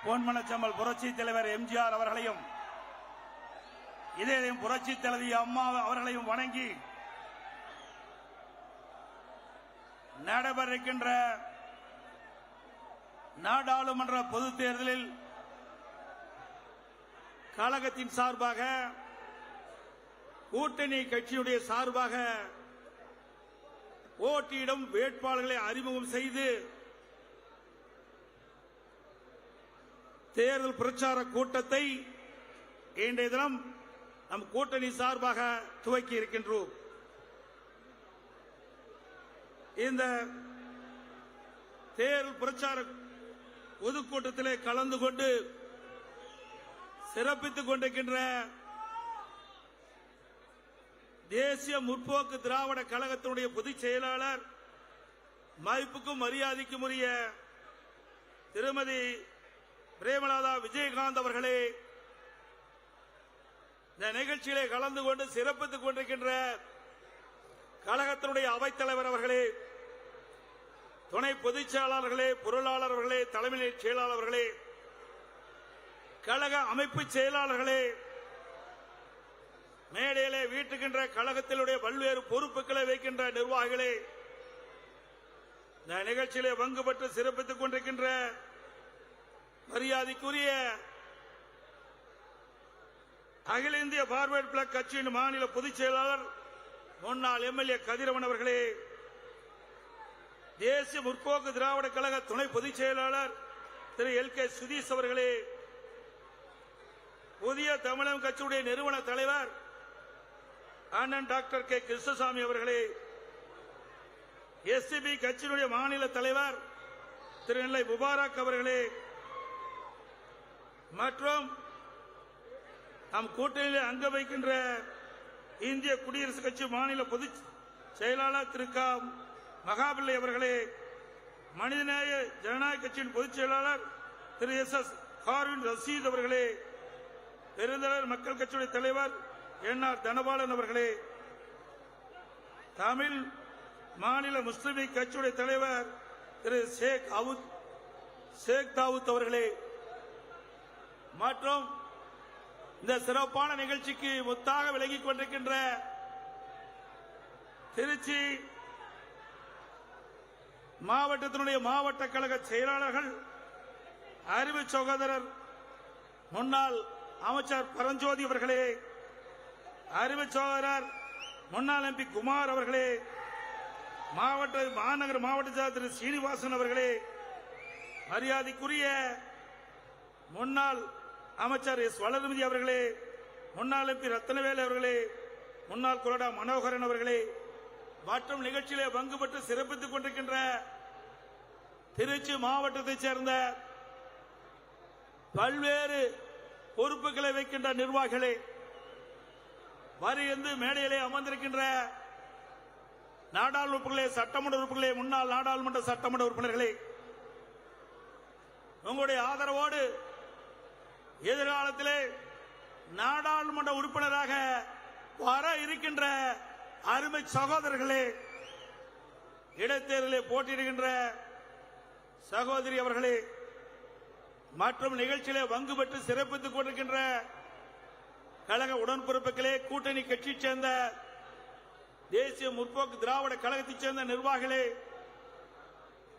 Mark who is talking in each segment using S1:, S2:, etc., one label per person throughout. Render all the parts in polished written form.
S1: பொன்மனச்செம்மல் புரட்சி தலைவர் எம்ஜிஆர் அவர்களையும் இதே புரட்சி தலைவி அம்மா அவர்களையும் வணங்கி நடைபெறுகின்ற நாடாளுமன்ற பொதுத் தேர்தலில் கழகத்தின் சார்பாக கூட்டணி கட்சியுடைய சார்பாக போட்டியிடும் வேட்பாளர்களை அறிமுகம் செய்து தேர்தல் பிரச்சார கூட்டத்தை இன்றைய தினம் நம் கூட்டணி சார்பாக துவக்கி இருக்கின்றோம். இந்த தேர்தல் பிரச்சார பொதுக்கூட்டத்திலே கலந்து கொண்டு சிறப்பித்துக் கொண்டிருக்கின்ற தேசிய முற்போக்கு திராவிட கழகத்தினுடைய பொதுச் செயலாளர் மதிப்புக்கும் மரியாதைக்கும் உரிய திருமதி பிரேமலதா விஜயகாந்த் அவர்களே, இந்த நிகழ்ச்சியிலே கலந்து கொண்டு சிறப்பித்துக் கொண்டிருக்கின்ற கழகத்தினுடைய அவைத்தலைவர் அவர்களே, துணை பொதுச் செயலாளர்களே, பொருளாளர் அவர்களே, தலைமை செயலாளர் அவர்களே, கழக அமைப்பு செயலாளர்களே, மேடையிலே வீட்டுகின்ற கழகத்தினுடைய பல்வேறு பொறுப்புகளை வைக்கின்ற நிர்வாகிகளே, இந்த நிகழ்ச்சியிலே பங்கு பெற்று சிறப்பித்துக் கொண்டிருக்கின்ற மரியாதைக்குரிய அகில இந்திய பார்வர்ட் பிளாக் கட்சியின் மாநில பொதுச் செயலாளர் முன்னாள் எம்எல்ஏ கதிரவன் அவர்களே, தேசிய முற்போக்கு திராவிட கழக துணை பொதுச் செயலாளர் திரு எல்.கே. சுதீஷ் அவர்களே, புதிய தமிழகம் கட்சியுடைய நிறுவன தலைவர் அண்ணன் டாக்டர் கே. கிருஷ்ணசாமி அவர்களே, எஸ்டிபி கட்சியினுடைய மாநில தலைவர் திரு நெல்லை முபாரக் அவர்களே, மற்றும் நம் கூட்டணியில் அங்க வைக்கின்ற இந்திய குடியரசுக் கட்சி மாநில பொதுச் செயலாளர் திரு க. மகாபிள்ளை அவர்களே, மனிதநேய ஜனநாயக கட்சியின் பொதுச் செயலாளர் திரு எஸ்.எஸ். ஹாரூன் ரஷீத் அவர்களே, பெருந்தலைவர் மக்கள் கட்சியுடைய தலைவர் என்.ஆர். தனபாலன் அவர்களே, தமிழ் மாநில முஸ்லிம் லீக் கட்சியுடைய தலைவர் திரு ஷேக் தாவூத் அவர்களே, மற்றும் இந்த சிறப்பான நிகழ்ச்சிக்கு முத்தாக விலகிக் கொண்டிருக்கின்ற திருச்சி மாவட்டத்தினுடைய மாவட்ட கழக செயலாளர்கள், அறிவு சகோதரர் முன்னாள் அமைச்சர் பரஞ்சோதி அவர்களே, அறிவு சகோதரர் முன்னாள் எம்பி குமார் அவர்களே, மாநகர மாவட்ட செயலாளர் திரு சீனிவாசன் அவர்களே, மரியாதைக்குரிய முன்னாள் அமைச்சர் எஸ். வளர்மதி அவர்களே, முன்னாள் எம்பி ரத்னவேலு அவர்களே, முன்னாள் கொறடா மனோகரன் அவர்களே, மற்றும் நிகழ்ச்சியிலே பங்கு பெற்று சிறப்பித்துக் கொண்டிருக்கின்ற திருச்சி மாவட்டத்தைச் சேர்ந்த பல்வேறு பொறுப்புகளை வைக்கின்ற நிர்வாகிகளே, வரிந்து மேடையிலே அமர்ந்திருக்கின்ற நாடாளுமன்ற உறுப்பினர்களே, சட்டமன்ற உறுப்பினர்களே, முன்னாள் நாடாளுமன்ற சட்டமன்ற உறுப்பினர்களே, உங்களுடைய ஆதரவோடு எதிர்காலத்திலே நாடாளுமன்ற உறுப்பினராக வர இருக்கின்ற அருமை சகோதரர்களே, இடைத்தேர்தலிலே போட்டியிடுகின்ற சகோதரி அவர்களே, மற்றும் நிகழ்ச்சியிலே பங்கு பெற்று சிறப்பித்துக் கொண்டிருக்கின்ற கழக உடன்பிறப்புகளே, கூட்டணி கட்சியைச் சேர்ந்த தேசிய முற்போக்கு திராவிட கழகத்தைச் சேர்ந்த நிர்வாகிகளே,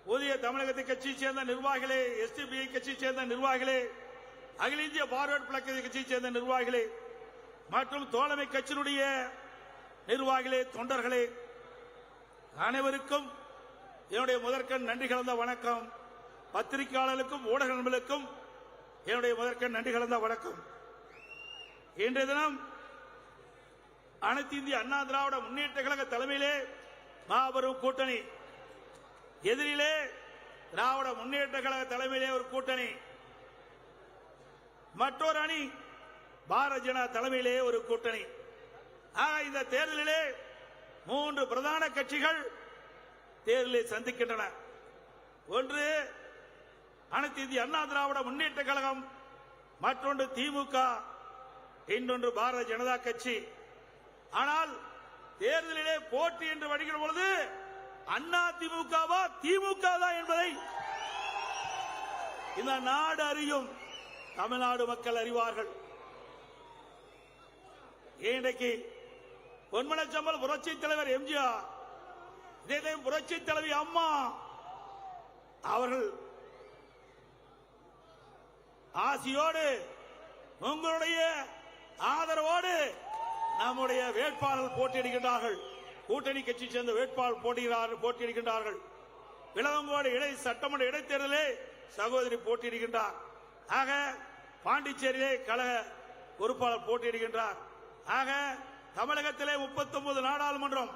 S1: புதிய தமிழகத்தை கட்சியைச் சேர்ந்த நிர்வாகிகளே, எஸ்டிபிஐ கட்சியைச் சேர்ந்த நிர்வாகிகளே, அகில இந்திய பார்வர்ட் பிளாக் கட்சியைச் சேர்ந்த நிர்வாகிகளே, மற்றும் தோழமை கட்சியினுடைய நிர்வாகிகளே, தொண்டர்களே, அனைவருக்கும் என்னுடைய முதற்கண் நன்றி கலந்த வணக்கம். பத்திரிகையாளர்களுக்கும் ஊடக நண்பர்களுக்கும் என்னுடைய முதற்கண் நன்றி கலந்த வணக்கம். இன்றைய தினம் அனைத்து இந்திய அண்ணா திராவிட முன்னேற்ற கழக தலைமையிலே மாபெரும் கூட்டணி, எதிரிலே திராவிட முன்னேற்ற கழக தலைமையிலே ஒரு கூட்டணி, மற்றொரு அணி பாரதிய ஜனதா தலைமையிலே ஒரு கூட்டணி. இந்த தேர்தலிலே 3 பிரதான கட்சிகள் தேர்தலில் சந்திக்கின்றன. ஒன்று அனைத்து இந்திய அண்ணா திராவிட முன்னேற்ற கழகம், மற்றொன்று திமுக, இன்னொன்று பாரதிய ஜனதா கட்சி. ஆனால் தேர்தலிலே போட்டி என்று வருகிற பொழுது அண்ணா திமுகவா திமுக என்பதை இந்த நாடு அறியும், தமிழ்நாடு மக்கள் அறிவார்கள். இன்றைக்கு பொன்மனச்சம்பல் புரட்சி தலைவர் எம்ஜிஆர், இதே புரட்சி தலைவி அம்மா அவர்கள் ஆசியோடு உங்களுடைய ஆதரவோடு நம்முடைய வேட்பாளர் போட்டியிடுகின்றார்கள். கூட்டணி கட்சி சேர்ந்த வேட்பாளர் போட்டியிடுகின்றார்கள். விளவங்கோடு சட்டமன்ற இடைத்தேர்தலே சகோதரி போட்டியிடுகின்றார். ஆக பாண்டிச்சேரியிலே கழக பொறுப்பாளர் போட்டியிடுகின்றார். ஆக தமிழகத்திலே 39 நாடாளுமன்றம்,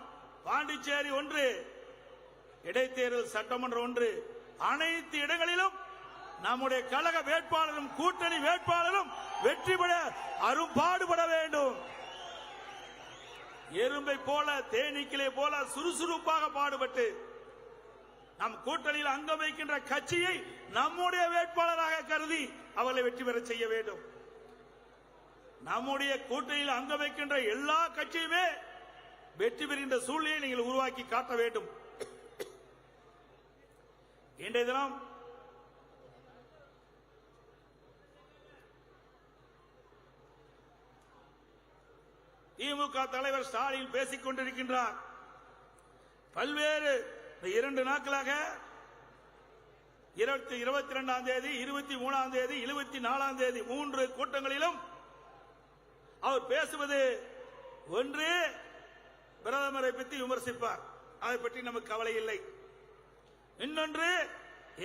S1: பாண்டிச்சேரி ஒன்று, இடைத்தேர்தல் சட்டமன்றம் ஒன்று, அனைத்து இடங்களிலும் நம்முடைய கழக வேட்பாளரும் கூட்டணி வேட்பாளரும் வெற்றி பெற அரும்பாடுபட வேண்டும். எறும்பை போல தேனீக்களை போல சுறுசுறுப்பாக பாடுபட்டு நம் கூட்டணியில் அங்கம் வைக்கின்ற கட்சியை நம்முடைய வேட்பாளராக கருதி அவர்களை வெற்றி பெற செய்ய வேண்டும். நம்முடைய கூட்டணியில் அங்கம் வைக்கின்ற எல்லா கட்சியுமே வெற்றி பெறுகின்ற சூழ்நிலையை நீங்கள் உருவாக்கி காட்ட வேண்டும். இன்றைய தினம் திமுக தலைவர் ஸ்டாலின் பேசிக் கொண்டிருக்கின்றார். பல்வேறு 2 நாட்களாக 22ஆம் தேதி, 23ஆம் தேதி, 24ஆம் தேதி 3 கூட்டங்களிலும் அவர் பேசுவது ஒன்று, பிரதமரை பற்றி விமர்சிப்பார், அதை பற்றி நமக்கு கவலை இல்லை. இன்னொன்று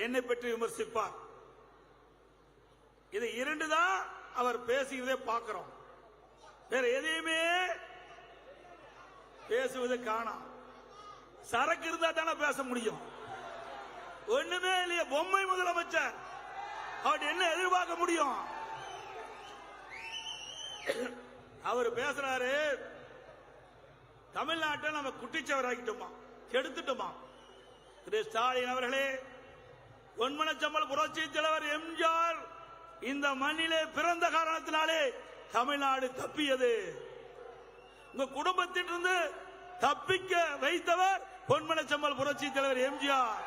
S1: என்னை பற்றி விமர்சிப்பார். இது 2 தான் அவர் பேசுவதை பார்க்கிறோம். வேற எதையுமே பேசுவது காணோம். சரக்கு இருந்தா தானே பேச முடியும். ஒண்ணுமே இல்லையே, பொம்மை முதலமைச்சர், அவர் என்ன எதிர்பார்க்க முடியும்? அவர் பேசுறாரு, தமிழ்நாட்டை நம்ம குட்டிச்சவராக்கிட்டோமா, கெடுத்துட்டோமா. திரு ஸ்டாலின் அவர்களே, பொன்மனச்சம்பல் புரட்சி தலைவர் எம்ஜிஆர் இந்த மண்ணிலே பிறந்த காரணத்தினாலே தமிழ்நாடு தப்பியது. உங்க குடும்பத்திலிருந்து தப்பிக்க வைத்தவர் பொன்மனச்சம்பல் புரட்சி தலைவர் எம்ஜிஆர்.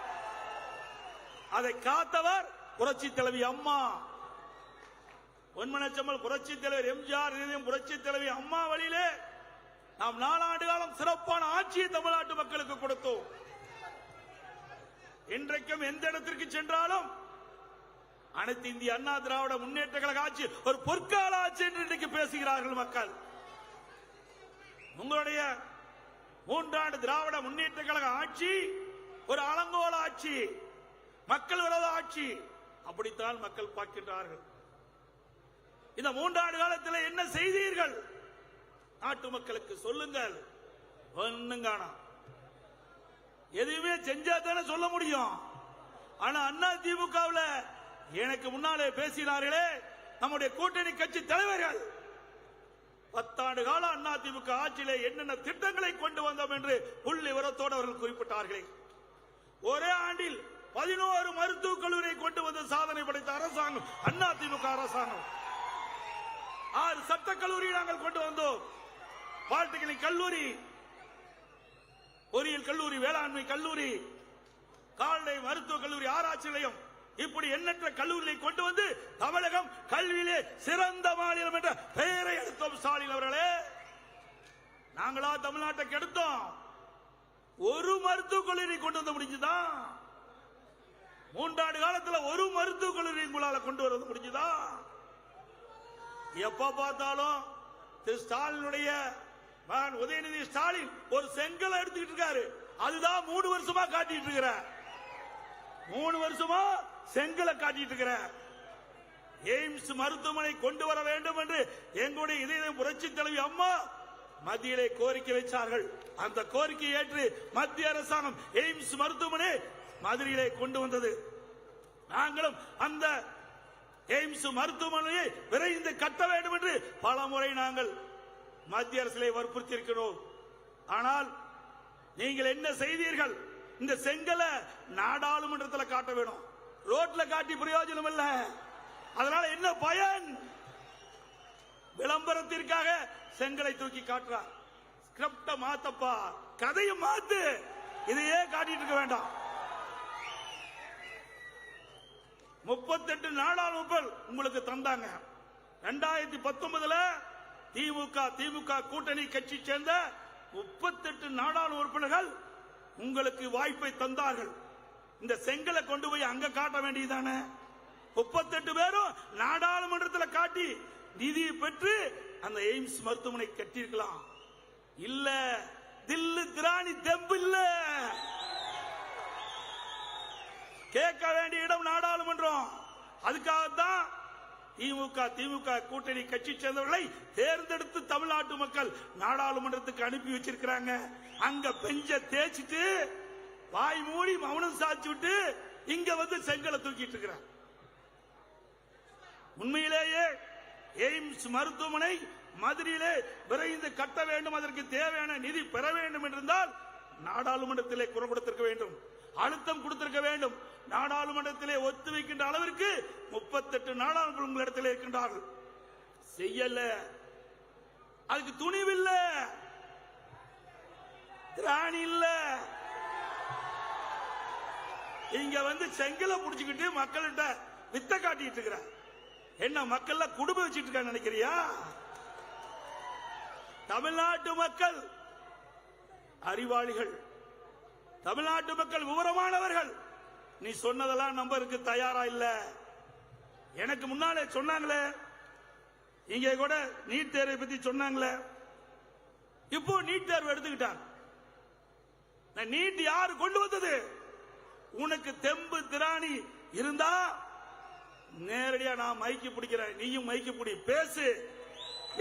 S1: அதை காத்தவர் புரட்சி தலைவி அம்மா. பொன்மனச்சம்பல் புரட்சி தலைவர் எம்ஜிஆர், புரட்சி தலைவி அம்மா வழியிலே நாம் 4 ஆண்டு காலம் சிறப்பான ஆட்சியை தமிழ்நாட்டு மக்களுக்கு கொடுத்தோம். இன்றைக்கும் எந்த இடத்திற்கு சென்றாலும் அனைத்து இந்திய அண்ணா திராவிட முன்னேற்ற கழக ஆட்சி ஒரு பொற்கால ஆட்சி என்று இன்றைக்கு பேசுகிறார்கள் மக்கள். உங்களுடைய 3 ஆண்டு திராவிட முன்னேற்ற கழக ஆட்சி ஒரு அலங்கோல ஆட்சி, மக்கள் விரோத ஆட்சி, அப்படித்தான் மக்கள் பார்க்கின்றார்கள். இந்த 3 ஆண்டு காலத்தில் என்ன செய்தீர்கள்? நாட்டு மக்களுக்கு சொல்லுங்கள். ஒண்ணும் காணோம். எதுவுமே செஞ்சா தானே சொல்ல முடியும். ஆனா அண்ணா திமுகவில் எனக்கு முன்னாலே பேசினார்களே நம்முடைய கூட்டணி கட்சி தலைவர்கள், 10 ஆண்டு கால அண்ணா திமுக ஆட்சியிலே என்னென்ன திட்டங்களை கொண்டு வந்தோம் என்று புள்ளி விவரத்தோடு அவர்கள் குறிப்பிட்டார்கள். ஒரே ஆண்டில் 11 மருத்துவக் கல்லூரியை கொண்டு வந்த சாதனை படைத்த அரசாங்கம் அண்ணா திமுக அரசாங்கம். 6 சட்டக் கல்லூரி நாங்கள் கொண்டு வந்தோம். பாலிடெக்னிக் கல்லூரி, பொறியியல் கல்லூரி, வேளாண்மை கல்லூரி, கால்நடை மருத்துவக் கல்லூரி, ஆராய்ச்சி நிலையம், இப்படி எண்ணற்ற கல்லூரிகளை கொண்டு வந்து தமிழகம் கல்வியிலே சிறந்த மாநிலம் என்ற பெயரை எடுத்தோம். ஸ்டாலின் அவர்களே, நாங்களா தமிழ்நாட்டை கெடுத்தோம்? ஒரு மருத்துவக் கல்லூரி கொண்டு வந்து முடிஞ்சுதா? 3 ஆண்டு காலத்தில் ஒரு மருத்துவக் கல்லூரி உங்களால கொண்டு வர முடிஞ்சுதா? எப்ப பார்த்தாலும் திரு ஸ்டாலினுடைய மகன் உதயநிதி ஸ்டாலின் ஒரு செங்கலை எடுத்துக்கிட்டு இருக்காரு. அதுதான் 3 வருஷமா காட்டிட்டு இருக்கிற. 3 வருஷமா செங்கலை காட்டிட்டு இருக்கிற. எய்ம்ஸ் மருத்துவமனை கொண்டு வர வேண்டும் என்று எங்களுடைய இதய புரட்சி தலைவி அம்மா மத்தியிலே கோரிக்கை வைத்தார்கள். அந்த கோரிக்கையை ஏற்று மத்திய அரசாங்கம் எய்ம்ஸ் மருத்துவமனை மதுரையிலே கொண்டு வந்தது. நாங்களும் அந்த எய்ம்ஸ் மருத்துவமனையை விரைந்து கட்ட வேண்டும் என்று பல முறை நாங்கள் மத்திய அரசிலே வற்புறுத்தி இருக்கிறோம். ஆனால் நீங்கள் என்ன செய்தீர்கள்? இந்த செங்கலை நாடாளுமன்றத்தில் காட்ட வேணும், ரோட்ல காட்டி பிரயோஜனம் இல்ல. அதனால என்ன பயன்? விளம்பரத்திற்காக செங்கலை தூக்கி காட்டுறார். ஸ்கிரிப்ட மாத்தப்பா, கதையை மாத்து, இதையே காட்டிட்டு இருக்க வேண்டாம். 38 நாடாளுமன்ற உங்களுக்கு தந்தாங்க. 2019 திமுக கூட்டணி கட்சி சேர்ந்த 38 நாடாளுமன்ற உறுப்பினர்கள் உங்களுக்கு வாய்ப்பை தந்தார்கள். இந்த செங்கலை கொண்டு போய் அங்க காட்ட வேண்டியதானே? 38 பேரும் நாடாளுமன்றத்தில் காட்டி நிதியை பெற்று அந்த எய்ம்ஸ் மருத்துவமனை கட்டியிருக்கலாம். இல்ல, தில்லு திராணி தெம்பு இல்ல. கேட்க வேண்டிய இடம் நாடாளுமன்றம். அதுக்காகத்தான் திமுக கூட்டணி கட்சி சேர்ந்தவர்களை தேர்ந்தெடுத்து தமிழ்நாட்டு மக்கள் நாடாளுமன்றத்துக்கு அனுப்பி வச்சிருக்கிறாங்க. அங்க பெஞ்ச தேய்ச்சிட்டு வாய் மூடி மௌனம் சாட்சி விட்டு இங்க வந்து செங்கலை தூக்கிட்டு இருக்கிறார். உண்மையிலேயே எய்ம்ஸ் மருத்துவமனை மதுரையிலே விரைந்து கட்ட வேண்டும். அதற்கு தேவையான நிதி பெற வேண்டும் என்றிருந்தால் நாடாளுமன்றத்திலே குரல் கொடுத்திருக்க வேண்டும், அழுத்தம் கொடுத்திருக்க வேண்டும். நாடாளுமன்றத்திலே ஒத்து வைக்கின்ற அளவிற்கு 38 நாடாளுமன்ற உங்களிடத்தில் இருக்கின்றார்கள். செய்யல, அதுக்கு துணிவில்ல, திராணி இல்ல. இங்க வந்து செங்கலை புடிச்சுக்கிட்டு மக்கள்கிட்ட வித்த காட்டிட்டு இருக்கிறார். என்ன மக்கள் குடும்பம் வச்சிட்டு இருக்காங்க நினைக்கிறியா? தமிழ்நாட்டு மக்கள் அறிவாளிகள், தமிழ்நாட்டு மக்கள் விவரமானவர்கள். நீ சொன்னதெல்லாம் நம்பருக்கு தயாரா இல்ல. எனக்கு முன்னாலே சொன்னாங்களே, இங்க கூட நீட் தேர்வை பத்தி சொன்னாங்களே, இப்போ நீட் தேர்வு எடுத்துக்கிட்டாங்க. நீட் யாரு கொண்டு வந்தது? உனக்கு தெம்பு திராணி இருந்தா நேரடியா நான் மைக்கு பிடிக்கிறேன், நீயும் மைக்கு பிடி, பேசு.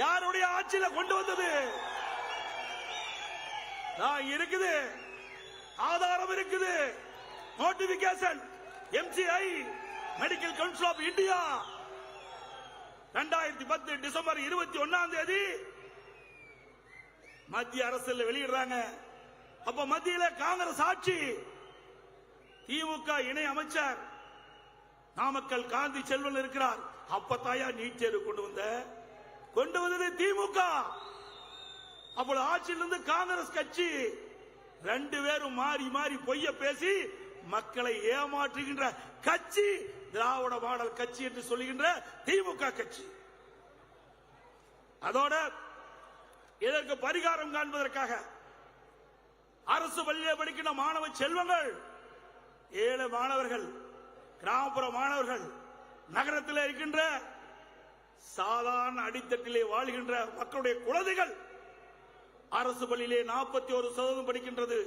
S1: யாருடைய ஆட்சியில கொண்டு வந்தது? இருக்குது, ஆதாரம் இருக்குது. Notification MCI medical council of India 2010 December 21 மத்திய அரசில் வெளியிடுறாங்க. அப்ப மத்தியில காங்கிரஸ் ஆட்சி. திமுக இணை அமைச்சர் நாமக்கல் காந்தி செல்வன் இருக்கிறார். அப்பத்தாயா நீட் தேர்வு கொண்டு வந்தது திமுக. அப்போது ஆட்சியிலிருந்து காங்கிரஸ் கட்சி. 2 பேரும் மாறி மாறி பொய்ய பேசி மக்களை ஏமாற்றுகின்ற கட்சி திராவிட மாடல் கட்சி என்று சொல்லுகின்ற திமுக கட்சி. அதோட இதற்கு பரிகாரம் காண்பதற்காக அரசு பள்ளியில் படிக்கின்ற மாணவ செல்வங்கள், ஏழை மாணவர்கள், கிராமப்புற மாணவர்கள், நகரத்தில் இருக்கின்ற சாதாரண அடித்தட்டிலே வாழ்கின்ற மக்களுடைய குழந்தைகள் அரசு பள்ளியிலே 41% படிக்கின்றது.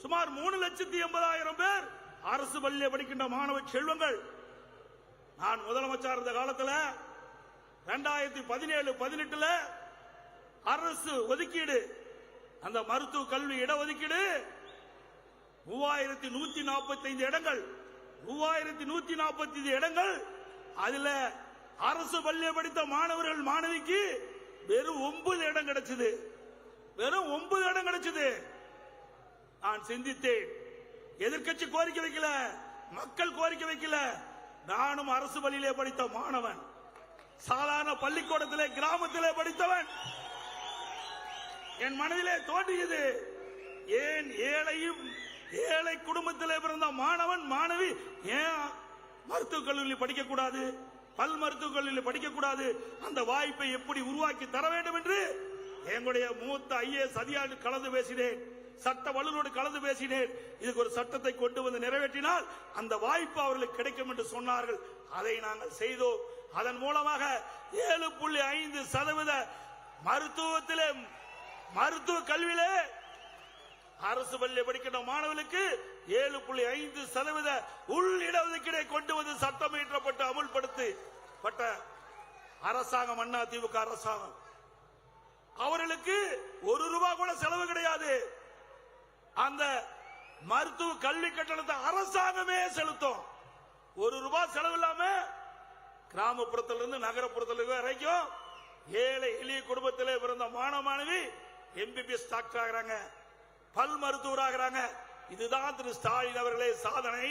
S1: சுமார் 3,80,000 பேர் அரசு பள்ளியிலே படிக்கின்ற மாணவ செல்வங்கள். நான் முதலமைச்சர் இருந்த காலத்தில் 2017-18 அரசு ஒதுக்கீடு, அந்த மருத்துவ கல்வி இடஒதுக்கீடு 3145 இடங்கள், 3145 இடங்கள். அதுல அரசு பள்ளியை படித்த மாணவர்கள் மாணவிக்கு வெறும் 9 இடம் கிடைச்சது. வெறும் 9 இடம் கிடைச்சது. நான் சிந்தித்தேன், எதிர்க்கட்சி கோரிக்கை வைக்கல, மக்கள் கோரிக்கை வைக்கல. நானும் அரசு பள்ளியிலே படித்த மாணவன், சாதாரண பள்ளிக்கூடத்திலே கிராமத்திலே படித்தவன். என் மனதிலே தோன்றியது, ஏன் ஏழை குடும்பத்திலே பிறந்த மாணவன் மாணவி ஏன் மருத்துவக் கல்லூரியில் படிக்கக்கூடாது, பல் மருத்துவக் கல்லூரியில் படிக்கக்கூடாது? அந்த வாய்ப்பை எப்படி உருவாக்கி தர வேண்டும் என்று எங்களுடைய மூத்த IAS அதிகாரி கலந்து பேசினேன், சட்ட வல்லுநரோடு கலந்து பேசினேன். இதுக்கு ஒரு சட்டத்தை கொண்டு வந்து நிறைவேற்றினால் அந்த வாய்ப்பு அவர்களுக்கு கிடைக்கும் என்று சொன்னார்கள். அதை நாங்கள் செய்தோம். அதன் மூலமாக 7.5% மருத்துவத்திலே, மருத்துவ கல்வியிலே அரசு பள்ளி படிக்கின்ற மாணவர்களுக்கு 7.5% உள் இடஒதுக்கீடை கொண்டு வந்து சட்டம் இயற்றப்பட்டு அமுல்படுத்தப்பட்ட அரசாங்கம் அதிமுக அரசாங்கம். அவர்களுக்கு ₹1 கூட செலவு கிடையாது. அந்த மருத்துவ கல்வி கட்டணத்தை அரசாங்கமே செலுத்தும். ₹1 செலவு இல்லாம கிராமப்புறத்திலிருந்து நகரப்புறத்தில் வரைக்கும் ஏழை எளிய குடும்பத்திலே பிறந்த மாணவ மாணவி MBBS டாக்டர் ஆகிறாங்க, பல் மருத்துவர் ஆகிறாங்க. இதுதான் திரு ஸ்டாலின் அவர்களே சாதனை.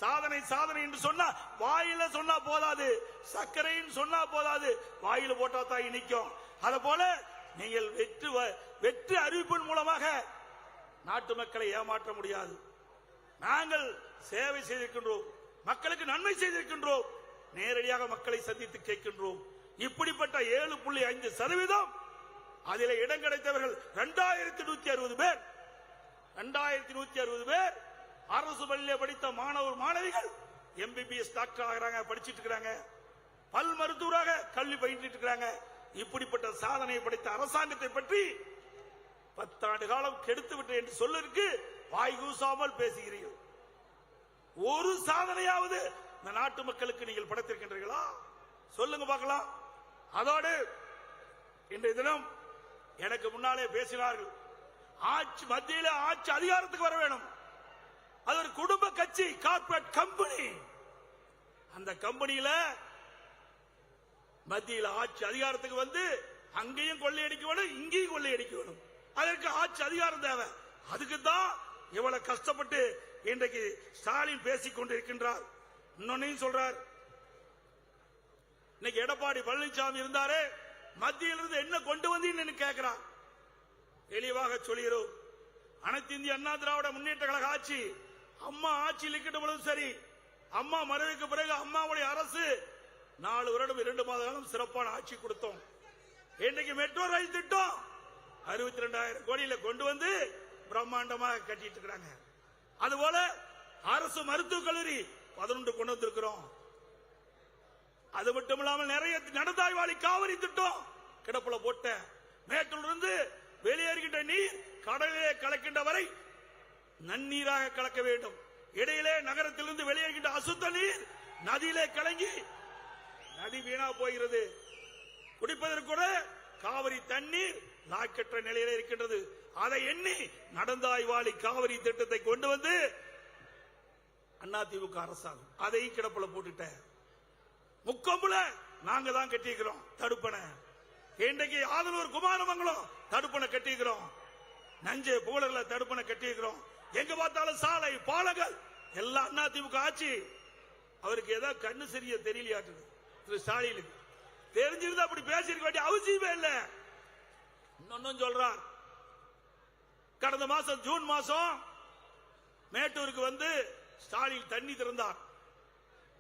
S1: சாதனை சாதனை என்று சொன்னா வாயில சொன்னா போதாது, சர்க்கரைன்னு சொன்னா போதாது, வாயில போட்டா தான் இனிக்கும். அத போல நீங்கள் வெற்றி அறிவிப்பின் மூலமாக நாட்டு மக்களை ஏமாற்ற முடியாது. நாங்கள் சேவை செய்திருக்கின்றோம், மக்களுக்கு நன்மை செய்திருக்கின்றோம். நேரடியாக மக்களை சந்தித்து கேட்கின்றோம். இப்படிப்பட்ட 7.5% அதில் இடம் கிடைத்தவர்கள் 2160 பேர். 2160 பேர் அரசு பள்ளியில் படித்த மாணவர் மாணவிகள் MBBS டாக்டர் ஆகிறாங்க, படிச்சிட்டு இருக்காங்க, பல் மருத்துவராக கல்வி பயின்று இருக்காங்க. இப்படிப்பட்ட சாதனை படைத்த அரசாங்கத்தை பற்றி 10 ஆண்டு காலம் கெடுத்து விட்டு என்று சொல்லிருக்கு வாய் கூசாமல் பேசுகிறீர்கள். ஒரு சாதனையாவது இந்த நாட்டு மக்களுக்கு நீங்கள் படைத்திருக்கின்றீர்களா? சொல்லுங்க பார்க்கலாம். அதோடு இன்றைய தினம் எனக்கு முன்னாலே பேசினார்கள், ஆட்சி மத்தியில ஆட்சி அதிகாரத்துக்கு வர வேணும். அது ஒரு குடும்ப கட்சி, கார்ப்பரேட் கம்பெனி. அந்த கம்பெனியில மத்தியில் ஆட்சி அதிகாரத்துக்கு வந்து அங்கேயும் கொள்ளையடிக்க வேணும், இங்கேயும் கொள்ளையடிக்க வேணும். அதற்கு ஆட்சி அதிகாரம் தேவை. அதுக்கு தான் இவ்வளவு கஷ்டப்பட்டு இன்றைக்கு ஸ்டாலின் பேசிக் கொண்டிருக்கின்றார். இன்னொன்னையும் சொல்றார், இன்னைக்கு எடப்பாடி பழனிசாமி இருந்தாரே, மத்தியிலிருந்து என்ன கொண்டு வந்தீங்கன்னு கேட்கிறார். தெளிவாக சொல்கிறோம், அனைத்து இந்திய அண்ணா திராவிட முன்னேற்ற கழக ஆட்சி, அம்மா ஆட்சியில் இருக்கின்ற பொழுதும் சரி, அம்மா மறைவுக்கு பிறகு அம்மாவுடைய அரசு 4 வருடம் 2 மாத காலம் சிறப்பான ஆட்சி கொடுத்தோம். இன்றைக்கு மெட்ரோ ரயில் திட்டம் 62,000 கோடியில கொண்டு வந்து பிரம்மாண்டமாக கட்டிட்டு இருக்காங்க. அதுபோல அரசு மருத்துவக் கல்லூரி 11 கொண்டு வந்திருக்கிறோம். அது மட்டும் இல்லாமல் நிறைய நடந்தாய்வாளி காவிரி திட்டம் கிடப்புல போட்ட, மேட்டிலிருந்து வெளியேறுகின்ற நீர் கடலிலே கலக்கின்ற வரை நன்னீராக கலக்க வேண்டும். இடையிலே நகரத்திலிருந்து வெளியேறுகின்ற அசுத்த நீர் நதியிலே கலங்கி நதி வீணா போகிறது. குடிப்பதற்கு கூட காவிரி தண்ணீர் லாக்கற்ற நிலையில இருக்கின்றது. அதை எண்ணி நடந்தாய்வாளி காவிரி திட்டத்தை கொண்டு வந்து அதிமுக அரசாங்கம் அதை கிடப்புல போட்டுட்ட. முக்கொம்புல நாங்க தான் கட்டிக்கிறோம் தடுப்பணை. இன்றைக்கு ஆதலூர் குமாரமங்கலம் தடுப்பணை கட்டிக்கிறோம், நஞ்சை புகழர்ல தடுப்பணை கட்டிக்கிறோம். எங்க பார்த்தாலும் சாலை பாலங்கள் எல்லாம் அதிமுக ஆட்சி. அவருக்கு ஏதோ கண்ணு சரிய தெரியலையாட்டு திரு ஸ்டாலினுக்கு. தெரிஞ்சிருந்தா அப்படி பேசிருக்க வேண்டிய அவசியமே இல்ல. இன்னொன்னும் சொல்றார், கடந்த மாசம் ஜூன் மாசம் மேட்டூருக்கு வந்து ஸ்டாலின் தண்ணி திறந்தார்.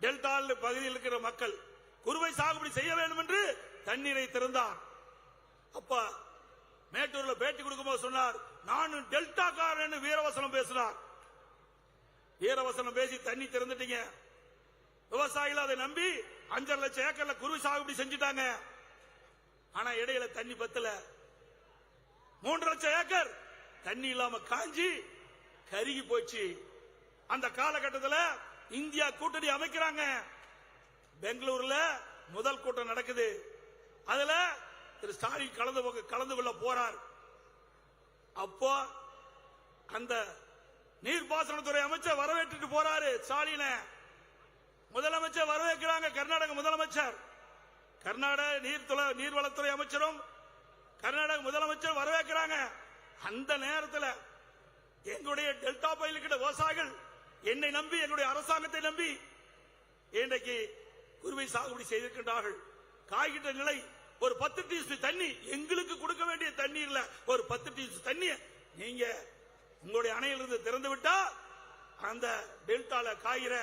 S1: டெல்டா பகுதியில் இருக்கிற மக்கள் குறுவை சாகுபடி செய்ய வேண்டும் என்று தண்ணீரை திறந்தார். அப்ப மேட்டூர்ல பேட்டி கொடுக்கும்போது சொன்னார், நானும் டெல்டா காரன் வீரவசனம் பேசினார். வீரவசனம் பேசி தண்ணி திறந்துட்டீங்க, விவசாயிகள் அதை நம்பி 5.5 லட்சம் ஏக்கர்ல குறுவை சாகுபடி செஞ்சுட்டாங்க. ஆனா இடையில தண்ணி பத்தல. 3 லட்சம் ஏக்கர் தண்ணி இல்லாம காஞ்சி கருகி போச்சு. அந்த காலகட்டத்தில் இந்தியா கூட்டணி அமைக்கிறாங்க. பெங்களூர்ல முதல் கூட்டம் நடக்குது. அதுல திரு ஸ்டாலின் கலந்து கொள்ள போறார். அப்போ அந்த நீர்ப்பாசனத்துறை அமைச்சர் வரவேற்றுட்டு போறாரு ஸ்டாலின. முதலமைச்சர் வரவேற்கிறாங்க, கர்நாடக முதலமைச்சர். கர்நாடக நீர்வளத்துறை அமைச்சரும் கர்நாடக முதலமைச்சர் வரவேற்கிறாங்க. அந்த நேரத்தில் எங்களுடைய டெல்டா பகுதியில் இருக்கிற விவசாயிகள் என்னை நம்பி, என்னுடைய அரசாங்கத்தை நம்பி இன்றைக்கு குறுவை சாகுபடி செய்திருக்கின்றார்கள். காய்கின்ற நிலை ஒரு 10 TSP தண்ணி எங்களுக்கு கொடுக்க வேண்டிய தண்ணீர்ல ஒரு 10 TSP தண்ணி நீங்க உங்களுடைய அணையிலிருந்து திறந்து விட்டா அந்த டெல்டால காய்கிற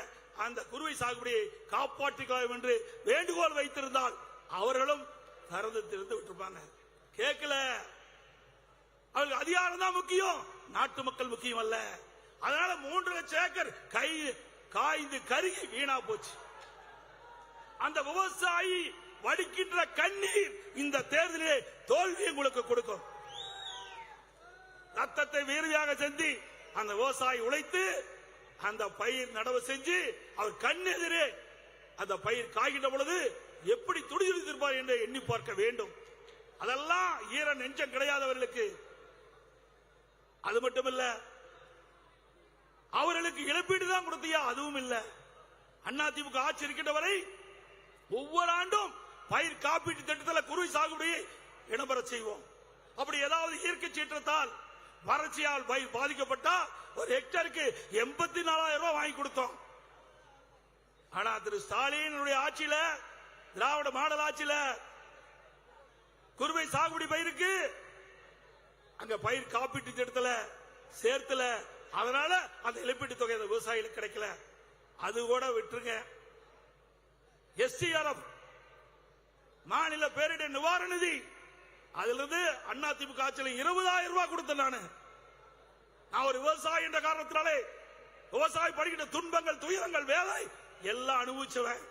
S1: அந்த குறுவை சாகுபடியை காப்பாற்றிக்கலாம் என்று வேண்டுகோள் வைத்திருந்தால் அவர்களும் திறந்து விட்டுருப்பாங்க. கேட்கல. அவருக்கு அதிகாரம் தான் முக்கியம், நாட்டு மக்கள் முக்கியம் அல்ல. அதனால 3 லட்சம் ஏக்கர் காய்ந்து கருகி வீணா போச்சு. அந்த விவசாயி வடிக்கின்ற கண்ணீர் இந்த தேர்தலிலே தோல்வி உங்களுக்கு கொடுக்கும். ரத்தத்தை வேர்வையாக செஞ்சு அந்த விவசாயி உழைத்து அந்த பயிர் நடவு செஞ்சு அவர் கண்ணெதிரே அந்த பயிர் காய்கின்ற பொழுது எப்படி துடிதுடித்திருப்பார் என்று எண்ணி பார்க்க வேண்டும். அதெல்லாம் ஈர நெஞ்சம் கிடையாதவர்களுக்கு. அது மட்டுமல்ல, அவர்களுக்கு இழப்பீடு தான் கொடுத்தியா? அதுவும் இல்ல. அதிமுக ஆட்சி இருக்கின்ற வரை ஒவ்வொரு ஆண்டும் பயிர் காப்பீட்டு திட்டத்தில் குறுவை சாகுபடியை இடம்பெற செய்வோம். அப்படி ஏதாவது இயற்கை சீற்றத்தால் வறட்சியால் பயிர் பாதிக்கப்பட்டா ஒரு ஹெக்டருக்கு 84,000 ரூபாய் வாங்கி கொடுத்தோம். ஆனா திரு ஸ்டாலின் ஆட்சியில, திராவிட மாடல் ஆட்சியில குறுவை சாகுபடி பயிருக்கு அங்க பயிர் காப்பீட்டு திட்டத்தில் சேர்த்துல. அதனால அந்த இழப்பீட்டு தொகை விவசாயிகளுக்கு கிடைக்கல. அது கூட விட்டுருங்க. SCRF மாநில பேரிடர் நிவாரண நிதி, அதுல இருந்து அதிமுக ஆட்சியில் 20,000 ரூபாய் கொடுத்தேன். நான் ஒரு விவசாயி என்ற காரணத்தினாலே விவசாயி படுகின்ற துன்பங்கள், துயரங்கள், வேலை எல்லாம் அனுபவிச்சவன்.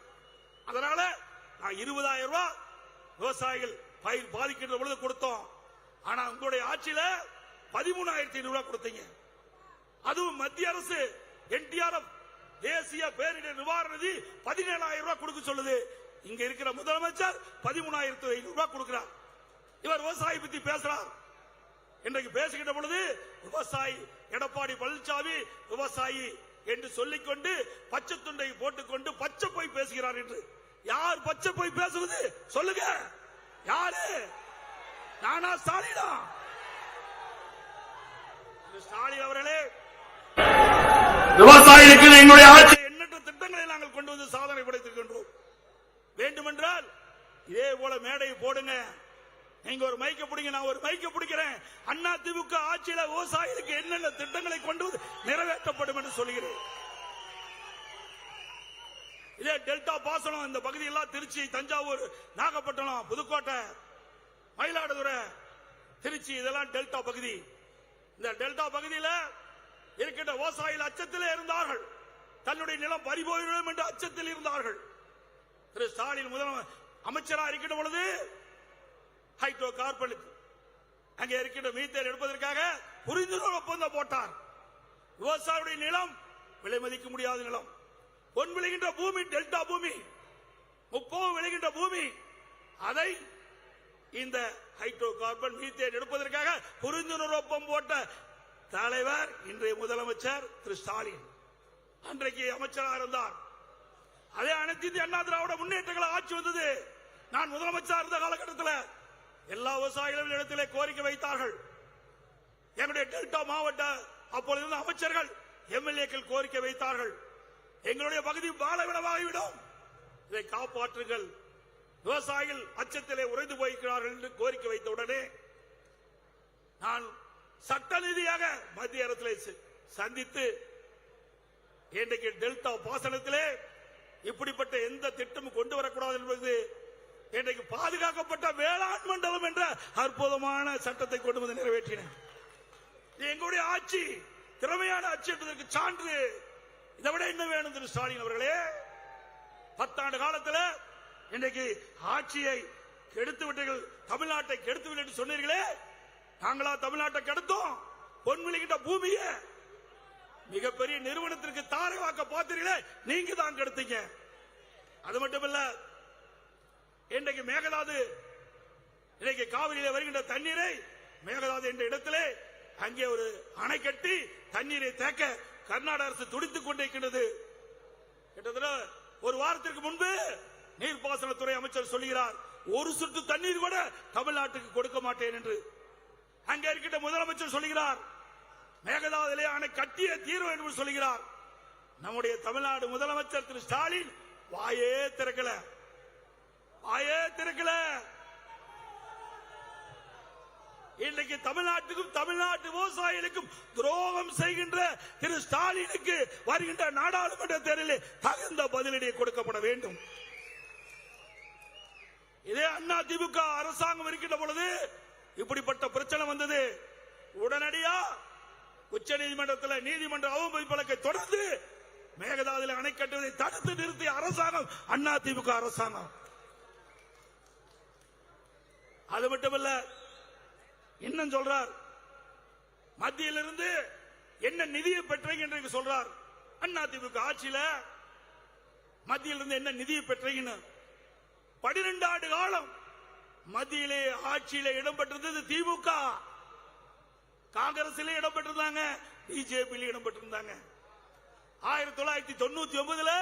S1: அதனால நான் 20,000 ரூபாய் விவசாயிகள் பயிர் பாதிக்கின்ற பொழுது கொடுத்தோம். ஆனா உங்களுடைய ஆட்சியில 13,500 ரூபாய் கொடுத்தீங்க. அதுவும் மத்திய அரசு NTRF தேசிய பேரிடர் நிவாரண நிதி 17,000 ரூபாய் கொடுக்க சொல்லுது. இங்க இருக்கிற முதலமைச்சர் 13,500 ரூபாய் கொடுக்கிறார். இவர் விவசாயி பத்தி பேசுறார். இன்றைக்கு பேசுகின்ற பொழுது விவசாயி எடப்பாடி பழனிசாமி விவசாயி என்று சொல்லிக்கொண்டு பச்சை துண்டை போட்டுக்கொண்டு பச்சை போய் பேசுகிறார் என்று. யார் பச்சை போய் பேசுவது சொல்லுங்க? யாரு? நானா? ஸ்டாலினா? ஸ்டாலின் அவர்களே, விவசாயிகளுக்கு எங்களுடைய ஆட்சி எண்ணற்ற திட்டங்களை நாங்கள் கொண்டு வந்து சாதனை படைத்திருக்கின்றோம். வேண்டுமென்றால் இதே போல மேடையை போடுங்க. நீங்க ஒரு மைக்க பிடிங்க, நான் ஒரு மைக்க பிடிக்கிறேன். அதிமுக ஆட்சியில விவசாயிகளுக்கு என்னென்ன திட்டங்களை கொண்டு வந்து நிறைவேற்றப்படும் என்று சொல்கிறேன். இதே டெல்டா பாசனம் இந்த பகுதியெல்லாம் திருச்சி, தஞ்சாவூர், நாகப்பட்டினம், புதுக்கோட்டை, மயிலாடுதுறை, திருச்சி இதெல்லாம் டெல்டா பகுதி. இந்த டெல்டா பகுதியில் இருக்கின்ற விவசாயிகள் அச்சத்திலே இருந்தார்கள். தன்னுடைய நிலம் பறிபோய்விடும் என்ற அச்சத்தில் இருந்தார்கள். திரு ஸ்டாலின் முதலமைச்சர் அமைச்சராக இருக்கின்ற பொழுது ஹைட்ரோ கார்பன் அங்கே இருக்கின்ற மீத்தேன் எடுப்பதற்காக புரிந்துணர்வு ஒப்பந்தம் போட்டார். விவசாயியுடைய நிலம் விலை மதிக்க முடியாத நிலம், பொன் விளைகின்ற பூமி, டெல்டா பூமி, முப்போகம் விளைகின்ற பூமி, அதை இந்த ஹைட்ரோ கார்பன் மீத்தேன் எடுப்பதற்காக புரிந்துணர்வு ஒப்பந்தம் போட்ட தலைவர் இன்றைய முதலமைச்சர் திரு ஸ்டாலின். அன்றைக்கு அமைச்சராக இருந்தார். அதே அனைத்து இந்திய அண்ணா திராவிட முன்னேற்றங்களை ஆட்சி வந்தது. நான் முதலமைச்சர் இருந்த காலகட்டத்தில் எல்லா விவசாயிகளும் இடத்திலே கோரிக்கை வைத்தார்கள். எங்களுடைய டெல்டா மாவட்ட அப்பொழுது இருந்த அமைச்சர்கள், MLA-க்கள் கோரிக்கை வைத்தார்கள். எங்களுடைய பகுதி பாலைவனமாகிவிடும், இதை காப்பாற்றுங்கள். விவசாயிகள் அச்சத்திலே உறைந்து போயிருக்கிறார்கள் என்று கோரிக்கை வைத்த உடனே நான் சட்ட ரீதியாக மத்திய அரசிலே சந்தித்து இன்றைக்கு டெல்டா பாசனத்திலே இப்படிப்பட்ட எந்த திட்டமும் கொண்டு வரக்கூடாது என்பது இன்றைக்கு பாதுகாக்கப்பட்ட வேளாண் மண்டலம் என்ற அற்புதமான சட்டத்தை கொண்டு வந்து நிறைவேற்றினேன். எங்களுடைய ஆட்சி திறமையான ஆட்சி என்பதற்கு சான்று. இதை விட என்ன வேணும் திரு ஸ்டாலின் அவர்களே? 10 ஆண்டு காலத்தில் இன்றைக்கு ஆட்சியை கெடுத்து விட்டீர்கள், தமிழ்நாட்டை கெடுத்து விட்டு என்று சொன்னீர்களே. நாங்களா தமிழ்நாட்டை கெடுத்தோம்? பொன் விளைகின்ற பூமியை மிகப்பெரிய நிறுவனத்திற்கு தாரை வாக்க பார்த்தீர்களே, நீங்க தான் கெடுத்தீங்க. அது மட்டுமல்ல, இன்றைக்கு மேகதாது, இன்றைக்கு காவிரியில வருகின்ற தண்ணீரை மேகதாது என்ற இடத்திலே அங்கே ஒரு அணை கட்டி தண்ணீரை தேக்க கர்நாடக அரசு துடித்துக் கொண்டிருக்கின்றது. கிட்டத்தட்ட ஒரு வாரத்திற்கு முன்பு நீர்ப்பாசனத்துறை அமைச்சர் சொல்கிறார், ஒரு சொட்டு தண்ணீர் கூட தமிழ்நாட்டுக்கு கொடுக்க மாட்டேன் என்று. அங்கே இருக்கின்ற முதலமைச்சர் சொல்கிறார், மேகதாதுலே அணை கட்டிய தீர்வு என்று சொல்கிறார். நம்முடைய தமிழ்நாடு முதலமைச்சர் திரு ஸ்டாலின் வாயே திறக்கல, வாயே திறக்கல. இன்றைக்கு தமிழ்நாட்டுக்கும் தமிழ்நாட்டு விவசாயிகளுக்கும் துரோகம் செய்கின்ற திரு ஸ்டாலினுக்கு வருகின்ற நாடாளுமன்ற தேர்தலில் தகுந்த பதிலடி கொடுக்கப்பட வேண்டும். இதே அதிமுக அரசாங்கம் இருக்கின்ற பொழுது இப்படிப்பட்ட பிரச்சனை வந்தது. உடனடியா உச்ச நீதிமன்றத்தில் நீதிமன்ற அவமதிப்பு வழக்கை தொடர்ந்து மேகதாதுல அணை கட்டுவதை தடுத்து நிறுத்திய அரசாங்கம் அதிமுக அரசாங்கம். அது மட்டுமல்ல, இன்னும் சொல்றார், மத்தியிலிருந்து என்ன நிதியை பெற்றீங்க என்று சொல்றார். அதிமுக ஆட்சியில மத்தியிலிருந்து என்ன நிதியை பெற்றீங்கன்னு 12 ஆண்டு காலம் மத்தியிலே ஆட்சியில இடம்பெற்றிருந்தது திமுக. காங்கிரஸிலே இடம்பெற்றிருந்தாங்க, பிஜேபியில இடம்பெற்றிருந்தாங்க. 1999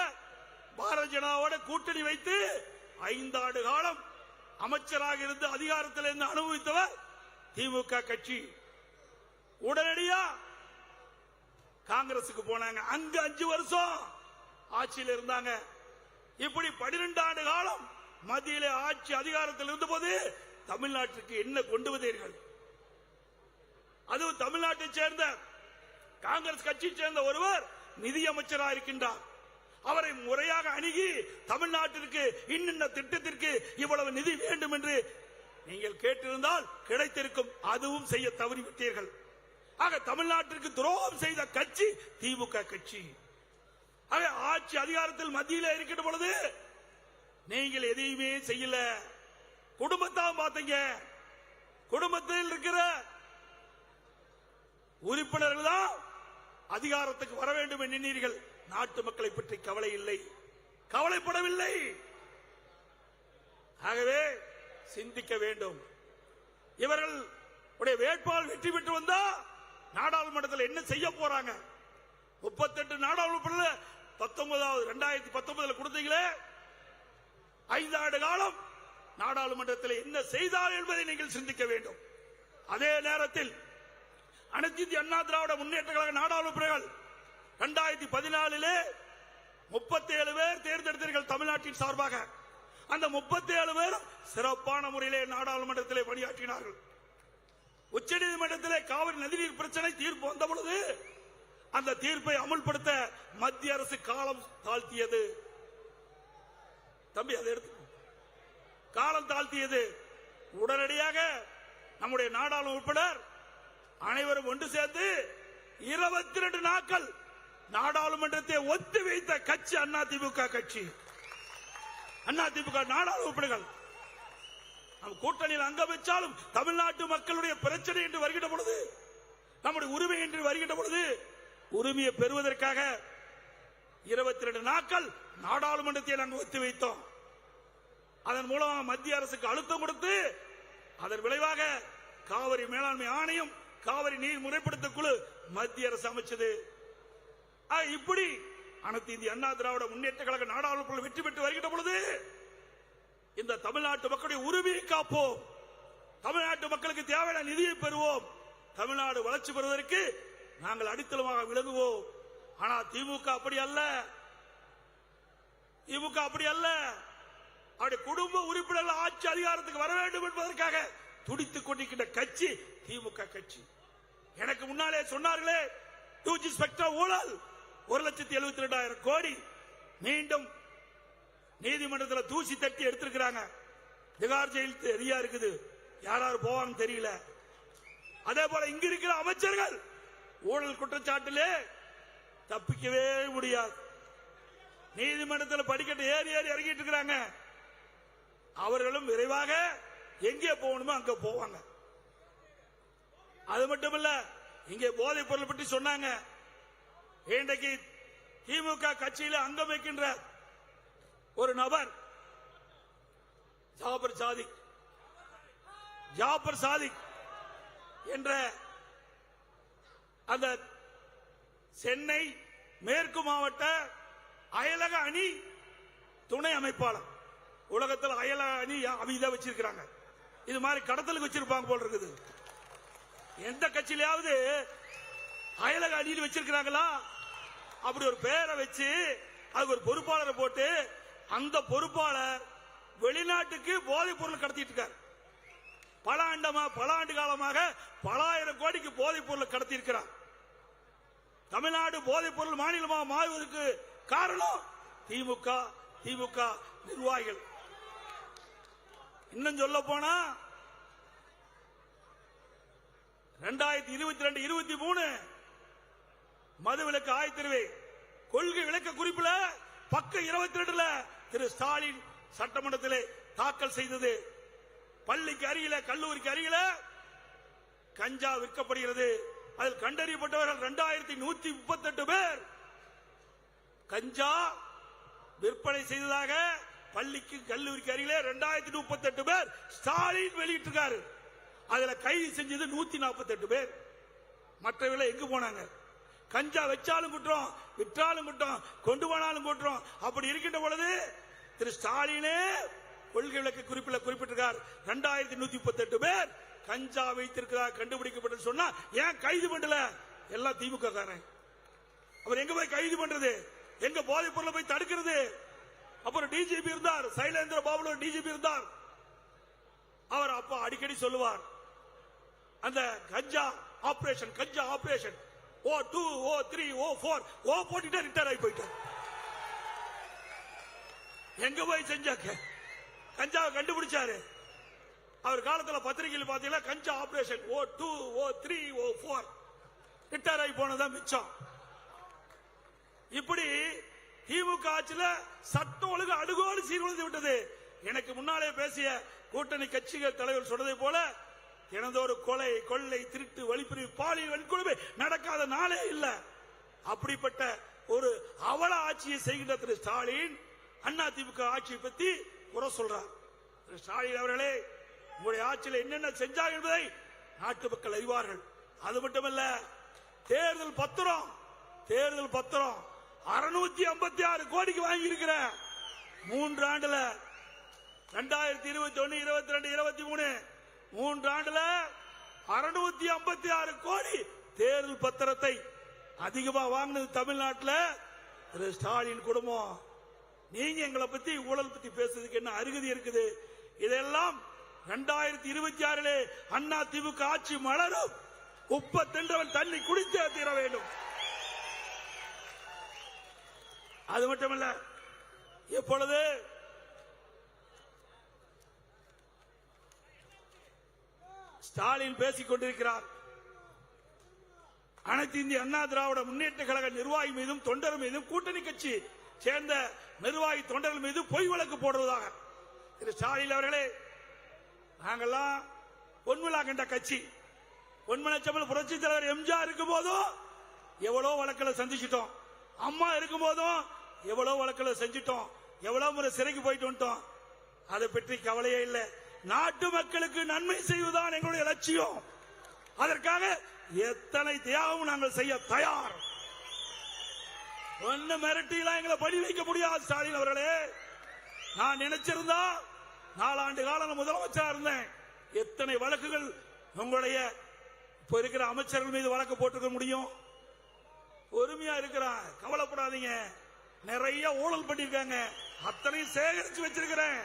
S1: பாரதிய ஜனதாவோட கூட்டணி வைத்து 5 ஆண்டு காலம் அமைச்சராக இருந்து அதிகாரத்தில் இருந்து அனுபவித்தவர் திமுக கட்சி. உடனடியா காங்கிரசுக்கு போனாங்க, அங்கு 5 வருஷம் ஆட்சியில் இருந்தாங்க. இப்படி 12 ஆண்டு காலம் மத்தியிலே ஆட்சி அதிகாரத்தில் இருந்தபோது தமிழ்நாட்டிற்கு என்ன கொண்டு வந்தீர்கள்? அதுவும் தமிழ்நாட்டை சேர்ந்த காங்கிரஸ் கட்சியை சேர்ந்த ஒருவர் நிதியமைச்சராக இருக்கின்றார். அவரை முறையாக அணுகி தமிழ்நாட்டிற்கு இன்னின்ன திட்டத்திற்கு இவ்வளவு நிதி வேண்டும் என்று நீங்கள் கேட்டிருந்தால் கிடைத்திருக்கும். அதுவும் செய்ய தவறிவிட்டீர்கள். ஆக தமிழ்நாட்டிற்கு துரோகம் செய்த கட்சி திமுக கட்சி. ஆக ஆட்சி அதிகாரத்தில் மத்தியில் இருக்கின்ற பொழுது நீங்கள் எதையுமே செய்யல. குடும்பத்தான் பார்த்தீங்க. குடும்பத்தில் இருக்கிற உறுப்பினர்கள் தான் அதிகாரத்துக்கு வர வேண்டும் எண்ணினீர்கள். நாட்டு மக்களை பற்றி கவலை இல்லை, கவலைப்படவில்லை. ஆகவே சிந்திக்க வேண்டும். இவர்கள் வேட்பாளர் வெற்றி பெற்று வந்தா நாடாளுமன்றத்தில் என்ன செய்ய போறாங்க? 38 நாடாளுமன்ற 2019 கொடுத்தீங்களே, 5 ஆண்டு காலம் நாடாளுமன்றத்தில் என்ன செய்தார் என்பதை நீங்கள் சிந்திக்க வேண்டும். அதே நேரத்தில் அனைத்து இந்திய அண்ணா திராவிட முன்னேற்ற கழக நாடாளுமன்றங்கள் 2014 37 பேர் தேர்ந்தெடுத்தீர்கள் தமிழ்நாட்டின் சார்பாக. அந்த 37 பேரும் சிறப்பான முறையிலே நாடாளுமன்றத்திலே பணியாற்றினார்கள். உச்சநீதிமன்றத்திலே காவிரி நதிநீர் பிரச்சனை தீர்ப்பு வந்த பொழுது அந்த தீர்ப்பை அமுல்படுத்த மத்திய அரசு காலம் தாழ்த்தியது. தம்பி, அதை எடுத்து காலம் தாழ்த்தியது. உடனடியாக நம்முடைய நாடாளுமன்ற உறுப்பினர் அனைவரும் ஒன்று சேர்ந்து 22 நாட்கள் நாடாளுமன்றத்தை ஒத்தி வைத்த கட்சி அதிமுக கட்சி. அதிமுக நாடாளுமன்ற உறுப்பினர்கள் நம் கூட்டணியில் அங்கம் வச்சாலும் தமிழ்நாட்டு மக்களுடைய பிரச்சனை என்று வருகின்ற பொழுது, நம்முடைய உரிமை என்று வருகின்ற பொழுது, உரிமையை பெறுவதற்காக 22 நாட்கள் நாடாளுமன்றத்தை நாங்கள் ஒத்தி வைத்தோம். அதன் மூலம் மத்திய அரசுக்கு அழுத்தம் கொடுத்து அதன் விளைவாக காவிரி மேலாண்மை ஆணையம், காவிரி நீர் முறைப்படுத்த குழு மத்திய அரசு அமைச்சது. இப்படி அனைத்து இந்திய அண்ணா திராவிட முன்னேற்ற கழக நாடாளுமன்ற வெற்றி பெற்று வருகின்ற பொழுது இந்த தமிழ்நாட்டு மக்களுடைய உரிமையை காப்போம், தமிழ்நாட்டு மக்களுக்கு தேவையான நிதியை பெறுவோம், தமிழ்நாடு வளர்ச்சி பெறுவதற்கு நாங்கள் அடித்தளமாக விளங்குவோம். ஆனால் திமுக அப்படி அல்ல. திமுக அப்படி அல்ல. அவருடைய குடும்ப உறுப்பினர்கள் ஆட்சி அதிகாரத்துக்கு வர வேண்டும் என்பதற்காக துடித்துக் கொண்டிருக்கின்ற கட்சி திமுக கட்சி. எனக்கு முன்னாலே சொன்னார்களே 2G ஸ்பெக்ட்ரம் ஊழல் 1,72,000 கோடி மீண்டும் நீதிமன்றத்தில் தூசி தட்டி எடுத்திருக்கிறாங்க. திகார் ஜெயில் ரெடியா இருக்குது. யாராரு போவாங்க தெரியல. அதே போல இங்க இருக்கிற அமைச்சர்கள் ஊழல் குற்றச்சாட்டிலே தப்பிக்கவே முடியாது. நீதிமன்றத்தில் படிக்கட்டு ஏறி ஏறி இறங்கிட்டு இருக்கிறாங்க. அவர்களும் விரைவாக எங்கே போகணுமோ அங்க போவாங்க. அது மட்டுமல்ல, இங்கே போதைப் பொருள் பற்றி சொன்னாங்க. இன்றைக்கு திமுக கட்சியில் அங்கம் வைக்கின்ற ஒரு நபர் ஜாபர் சாதிக் என்ற அந்த சென்னை மேற்கு மாவட்ட அயலக அணி துணை அமைப்பாளர். உலகத்தில் அயலக அணி இதை வச்சிருக்கிறாங்க. இது மாதிரி கடத்தலுக்கு வச்சிருப்பாங்க போல இருக்குது. எந்த கட்சியிலாவது அயலக அணியில் வச்சிருக்கிறாங்களா? அப்படி ஒரு பெயரை வச்சு அதுக்கு ஒரு பொறுப்பாளரை போட்டு அந்த பொறுப்பாளர் வெளிநாட்டுக்கு போதைப் பொருள் கடத்திட்டு இருக்கார். பல ஆண்டு காலமாக பல ஆயிரம் கோடிக்கு போதைப் பொருள் கடத்தி இருக்கிறார். தமிழ்நாடு போதைப் பொருள் மாநிலமாக மாறுவதற்கு காரணம் திமுக நிர்வாகிகள். இன்னும் சொல்ல போனா 2022-23 மதுவிலக்கு ஆயத்தீர்வை கொள்கை விளக்க குறிப்பில் பக்கம் 22 திரு ஸ்டாலின் சட்டமன்றத்திலே தாக்கல் செய்தது. பள்ளிக்கு அருகில கல்லூரிக்கு அருகில கஞ்சா விற்கப்படுகிறது. அதில் கண்டறியப்பட்டவர்கள் 2138 பேர் கஞ்சா விற்பனை செய்ததாக பள்ளிக்கு கல்லூரிக்கு அருகிலே 2038 பேர் ஸ்டாலின் வெளியிட்டிருக்காரு. அதுல கைது செஞ்சது 148 பேர். மற்றவர்கள் எங்கு போனாங்க? கஞ்சா வச்சாலும் குற்றம், விற்றாலும் குற்றம், கொண்டு போனாலும் குற்றம். அப்படி இருக்கின்ற பொழுது திரு ஸ்டாலினே கொள்கை விளக்க குறிப்பில் குறிப்பிட்டிருக்கார். 2138 பேர் கஞ்சா வைத்திருக்கிறார் கண்டுபிடிக்கப்பட்டு சொன்னா ஏன் கைது பண்ணல? எல்லாம் திமுக காரன். அவர் எங்க போய் கைது பண்றது? எங்க போதைப் பொருளை போய் தடுக்கிறது? அப்புறம் டிஜிபி இருந்தார், சைலேந்திர பாபு டிஜிபி இருந்தார். அவர் அப்ப அடிக்கடி சொல்லுவார், அந்த கஞ்சா ஆபரேஷன் O2 O3 O4 ஓ போட்டுட்டு ரிட்டர் ஆகி போயிட்டார். எங்க போய் செஞ்சாக்க கஞ்சாவை கண்டுபிடிச்சாரு. அவர் காலத்துல பத்திரிகையில் பாத்தீங்கன்னா கஞ்சா operation O2 O3 O4 retire ஆகி போனதான் மிச்சம். இப்படி திமுக ஆட்சியில சட்டம் ஒழுங்கு அடுகோடு சீர்குலைந்து விட்டது. எனக்கு முன்னாலே பேசிய கூட்டணி கட்சிகள் தலைவர் சொன்னதை போல தினந்தோறும் கொலை, கொள்ளை, திருட்டு, வழிப்பிரிவு, பாலியல் வன்கொடுமை நடக்காத நாளே இல்ல. அப்படிப்பட்ட ஒரு அவல ஆட்சியை செய்கின்ற திரு ஸ்டாலின் அண்ணா திமுக ஆட்சியை பத்தி குறை சொல்றார். திரு ஸ்டாலின் அவர்களே, உங்களுடைய ஆட்சியில் என்னென்ன செஞ்சார் என்பதை நாட்டு மக்கள் அறிவார்கள். அது மட்டுமல்ல, தேர்தல் பத்திரம் 656 கோடிக்கு வாங்கி இருக்கிற 3 ஆண்டுல 2021, 22, 23 3 ஆண்டுல 656 கோடி தேர்தல் பத்திரத்தை அதிகமா வாங்கினது தமிழ்நாட்டில் திரு ஸ்டாலின் குடும்பம். நீங்க எங்களை பத்தி ஊழல் பத்தி பேசுறதுக்கு என்ன அருகதி இருக்குது? இதெல்லாம் 2026 அண்ணா திமுக ஆட்சி மலரும். உப்பத்தென்றவன் தண்ணி குடித்தே தீர வேண்டும். அது மட்டுமல்ல, இப்பொழுது ஸ்டாலின் பேசிக் கொண்டிருக்கிறார். அனைத்து இந்திய அண்ணா திராவிட முன்னேற்ற கழக நிர்வாகி மீதும் தொண்டர் மீதும் கூட்டணி கட்சி சேர்ந்த நிர்வாகி தொண்டர்கள் மீது பொய் வழக்கு போடுவதாக. திரு ஸ்டாலின் அவர்களே, நாங்கெல்லாம் பொன்விழா கண்ட கட்சி. பொன்மனச்சம்பல் புரட்சி தலைவர் எம்ஜிஆர் இருக்கும் போதும் எவ்வளவு வழக்குகளை சந்திச்சிட்டோம். அம்மா இருக்கும் போதும் எவ்வளவு வழக்குகளை செஞ்சிட்டோம். எவ்வளவு முறை சிறைக்கு போயிட்டு வந்துட்டோம். அதை பற்றி கவலையே இல்லை. நாட்டு மக்களுக்கு நன்மை செய்வதுதான் எங்களுடைய லட்சியம். அதற்காக எத்தனை தியாகம் நாங்கள் செய்ய தயார். ஒன்னு மிரட்டிலாம் எங்களை படி வைக்க முடியாது. ஸ்டாலின் அவர்களே, நான் நினைச்சிருந்தா 4 ஆண்டு காலம் முதலமைச்சராக இருந்தேன். எத்தனை வழக்குகள் உங்களுடைய இப்ப இருக்கிற அமைச்சர்கள் மீது வழக்கு போட்டுக்க முடியும்? பொறுமையா இருக்கிறான், கவலைப்படாதீங்க. நிறைய ஊழல் பண்ணிருக்காங்க, அத்தனையும் சேகரிச்சு வச்சிருக்கிறேன்.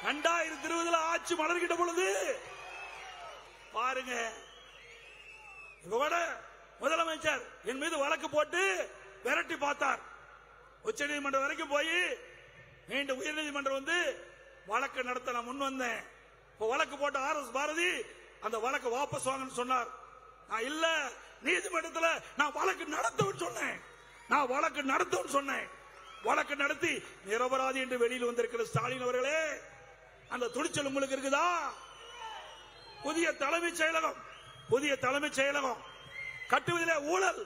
S1: 2020 ஆட்சி மலர்கிட்ட பொழுது பாருங்க, இவட முதலமைச்சர் என் மீது வழக்கு போட்டு விரட்டி பார்த்தார். உச்சநீதிமன்றம் வரைக்கும் போய் மீண்டும் உயர்நீதிமன்றம் வந்து வழக்கு நடத்த நான் முன் வந்தேன். இப்ப வழக்கு போட்ட RS பாரதி அந்த வழக்கு வாபஸ் வாங்கன்னு சொன்னார். நான் இல்ல, நீதிமன்றத்தில் நான் வழக்கு நடத்துவேன்னு சொன்னேன். வழக்கு நடத்தி நிரபராதி என்று வெளியில் வந்திருக்கிற ஸ்டாலின் அவர்களே, அந்த துணிச்சல் உங்களுக்கு இருக்குதா? புதிய தலைமைச் செயலகம் கட்டுவதிலே ஊழல்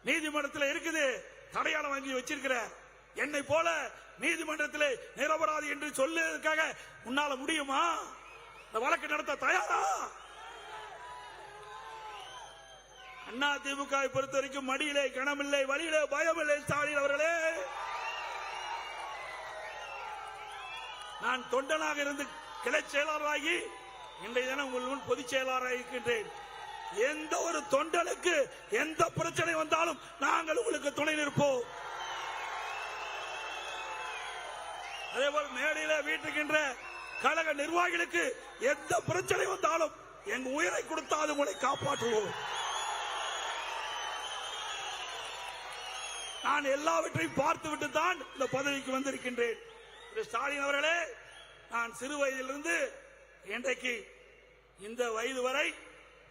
S1: நீதிமன்றத்தில் இருக்குது. தடையாளம் வாங்கி வச்சிருக்கிற என்னை போல நீதிமன்றத்தில் நிரபராதி என்று சொல்லுவதற்காக உன்னால முடியுமா? இந்த வழக்கு நடத்த தயாரா? அண்ணா திமுக பொறுத்த வரைக்கும் மடியிலே கணமில்லை, வழியிலே பயமில்லை. ஸ்டாலின் அவர்களே, நான் தொண்டனாக இருந்து கிளை செயலாளராகி இன்றைய தினம் உங்கள் முன் பொதுச் செயலாளராக இருக்கின்றேன். எந்த ஒரு தொண்டனுக்கு எந்த பிரச்சனை வந்தாலும் நாங்கள் உங்களுக்கு துணை நிற்போம். அதேபோல் மேடையில வீட்டுக்கின்ற கழக நிர்வாகிகளுக்கு எந்த பிரச்சனை வந்தாலும் எங்க உயிரை கொடுத்தால் உங்களை காப்பாற்றுவோம். நான் எல்லாவற்றையும் பார்த்துவிட்டு தான் இந்த பதவிக்கு வந்திருக்கின்றேன். ஸ்டாலின் அவர்களே, நான் சிறு வயதிலிருந்து இன்றைக்கு இந்த வயது வரை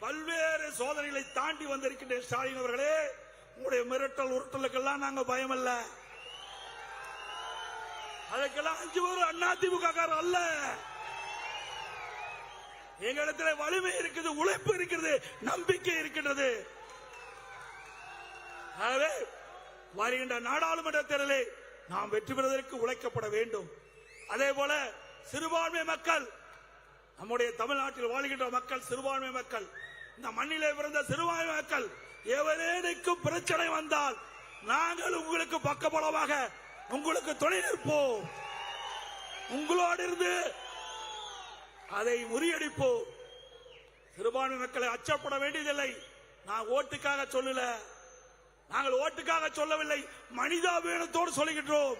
S1: பல்வேறு சோதனைகளை தாண்டி வந்திருக்கின்றேன். ஸ்டாலின் அவர்களே, உங்களுடைய மிரட்டல் உருட்டலுக்கெல்லாம் நாங்க பயமல்ல. அதுக்கெல்லாம் 5 பேர் அதிமுக அல்ல. எங்களிடத்தில் வலிமை இருக்குது, உழைப்பு இருக்கிறது, நம்பிக்கை இருக்கின்றது. ஆகவே வருகின்ற நாடாளுமன்ற தேர்தலை நாம் வெற்றி பெறுவதற்கு உழைக்கப்பட வேண்டும். அதே போல சிறுபான்மை மக்கள், நம்முடைய தமிழ்நாட்டில் வாழ்கின்ற மக்கள் சிறுபான்மை மக்கள், இந்த மண்ணிலே பிறந்த சிறுபான்மை மக்கள், எவரேனுக்கும் பிரச்சனை வந்தால் நாங்கள் உங்களுக்கு பக்கபலமாக உங்களுக்கு துணை நிற்போம். உங்களோடு இருந்து அதை முறியடிப்போம். சிறுபான்மை மக்களை அச்சப்பட வேண்டியதில்லை. நான் ஓட்டுக்காக சொல்லல, நாங்கள் ஓட்டுக்காக சொல்லவில்லை, மனிதாபிமானத்தோடு சொல்லுகின்றோம்.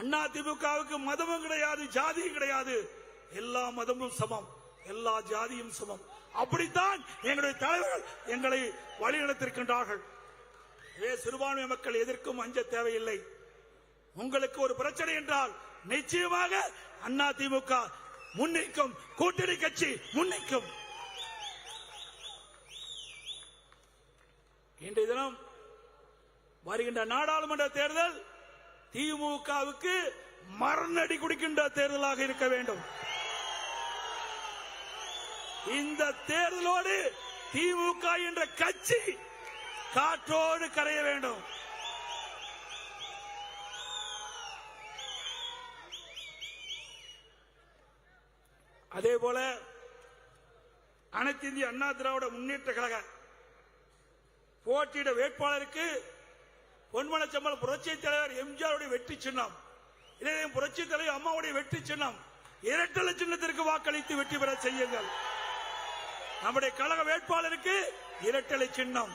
S1: அண்ணா திமுகவுக்கு மதமும் கிடையாது, ஜாதியும் கிடையாது. எல்லா மதமும் சமம், எல்லா ஜாதியும் சமம். அப்படித்தான் எங்களுடைய தலைவர்கள் எங்களை வழிநடத்திருக்கின்றார்கள். சிறுபான்மை மக்கள் எதற்கும் அஞ்ச தேவையில்லை. உங்களுக்கு ஒரு பிரச்சனை என்றால் நிச்சயமாக அதிமுக முன்னிற்கும், கூட்டணி கட்சி முன்னிற்கும். இன்றைய தினம் வருகின்ற நாடாளுமன்ற தேர்தல் திமுகவுக்கு மரணடி குடிக்கின்ற தேர்தலாக இருக்க வேண்டும். இந்த தேர்தலோடு திமுக என்ற கட்சி காற்றோடு கரைய வேண்டும். அதேபோல அனைத்து இந்திய அண்ணா திராவிட முன்னேற்ற கழக போட்டியிட வேட்பாளருக்கு பொன்மனச்சம்பல் புரட்சி தலைவர் எம்ஜிஆருடைய வெற்றி சின்னம், இதயம் புரட்சி தலைவர் அம்மாவுடைய வெற்றி சின்னம், இரட்டலை சின்னத்திற்கு வாக்களித்து வெற்றி பெற செய்யுங்கள். நம்முடைய கழக வேட்பாளருக்கு இரட்டலை சின்னம்,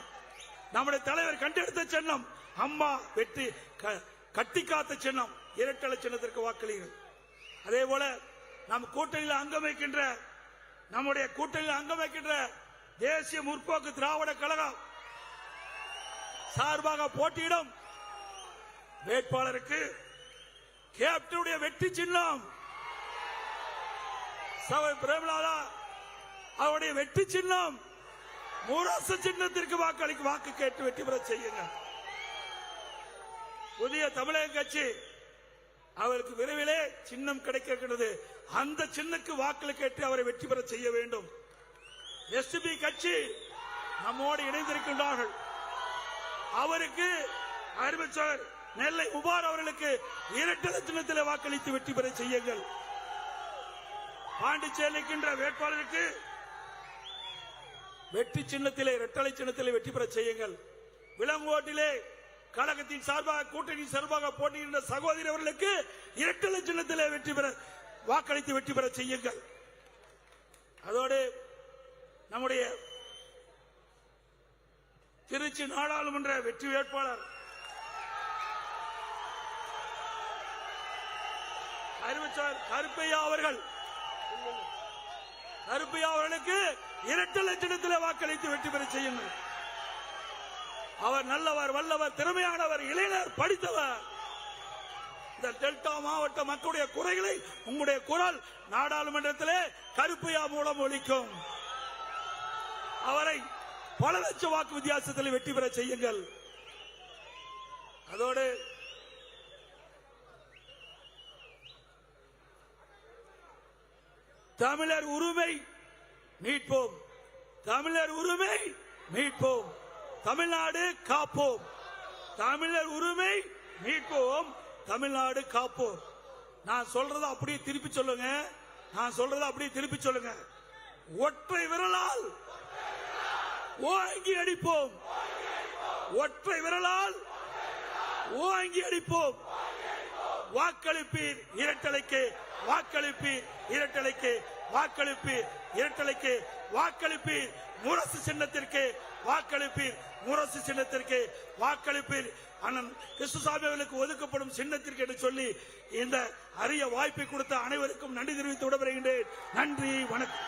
S1: நம்முடைய தலைவர் கண்டெடுத்த சின்னம், அம்மா வெற்றி கட்டி காத்த சின்னம், இரட்டலை சின்னத்திற்கு வாக்களியுங்கள். அதே போல நம் கூட்டணியில் அங்கமைக்கின்ற நம்முடைய கூட்டணியில் அங்கமைக்கின்ற தேசிய முற்போக்கு திராவிட கழகம் சார்பாக போட்டியிடும் வேட்பாளருக்கு கேப்டனுடைய வெற்றி சின்னம் சபை பிரேமலாதா அவருடைய வெற்றி சின்னம் முரசு சின்னத்திற்கு வாக்கு கேட்டு வெற்றி பெற செய்யுங்கள். புதிய தமிழக கட்சி அவருக்கு விரைவிலே சின்னம் கிடைக்கிறது. அந்த சின்னக்கு வாக்களை கேட்டு அவரை வெற்றி பெற செய்ய வேண்டும். எஸ்பி கட்சி நம்மோடு இணைந்திருக்கின்றார்கள். அவருக்கு அறிவிச்சர் நெல்லை உபார் அவர்களுக்கு இரட்டலை சின்னத்திலே வாக்களித்து வெற்றி பெற செய்யுங்கள். பாண்டிச்சேரிக்கின்ற வேட்பாளருக்கு வெற்றி சின்னத்திலே இரட்டலை சின்னத்திலே வெற்றி பெற செய்யுங்கள். விளங்கோட்டிலே கழகத்தின் சார்பாக கூட்டணி சார்பாக போட்டியிடுகின்ற சகோதரி அவர்களுக்கு இரட்டலை சின்னத்திலே வெற்றி பெற வாக்களித்து வெற்றி பெற செய்யுங்கள். அதோடு நம்முடைய திருச்சி நாடாளுமன்ற வெற்றி வேட்பாளர் அறிவிச்சார் கருப்பையா அவர்களுக்கு இரட்டலை சின்னத்திலே வாக்களித்து வெற்றி பெற செய்யுங்கள். அவர் நல்லவர், வல்லவர், திறமையானவர், இளைஞர், படித்தவர். இந்த டெல்டா மாவட்ட மக்களுடைய குறைகளை உங்களுடைய குரல் நாடாளுமன்றத்திலே கருப்பையா மூலம் ஒலிக்கும். அவரை பல லட்சம் வாக்கு வித்தியாசத்தில் வெற்றி பெற செய்யுங்கள். அதோடு தமிழர் உரிமை மீட்போம், தமிழர் உரிமை மீட்போம், தமிழ்நாடு காப்போம், தமிழர் உரிமை மீட்போம், தமிழ்நாடு காப்போம். நான் சொல்றத அப்படியே திருப்பி சொல்லுங்க. ஒற்றை விரலால் ஓங்கி அடிப்போம், ஒற்றை விரலால் ஓங்கி அடிப்போம். வாக்களிப்பீர் இரட்டலைக்கு, வாக்களிப்பீர் இரட்டலைக்கு, வாக்களிப்பீர் இரட்டலைக்கு, வாக்களிப்பீர் முரசு சின்னத்திற்கு, வாக்களிப்பீர் முரசு சின்னத்திற்கு, வாக்களிப்பீர் அண்ணன் கிருஷ்ணசாமி அவர்களுக்கு ஒதுக்கப்படும் சின்னத்திற்கு என்று சொல்லி இந்த அரிய வாய்ப்பை கொடுத்த அனைவருக்கும் நன்றி தெரிவித்து விடைபெறுகின்றேன். நன்றி, வணக்கம்.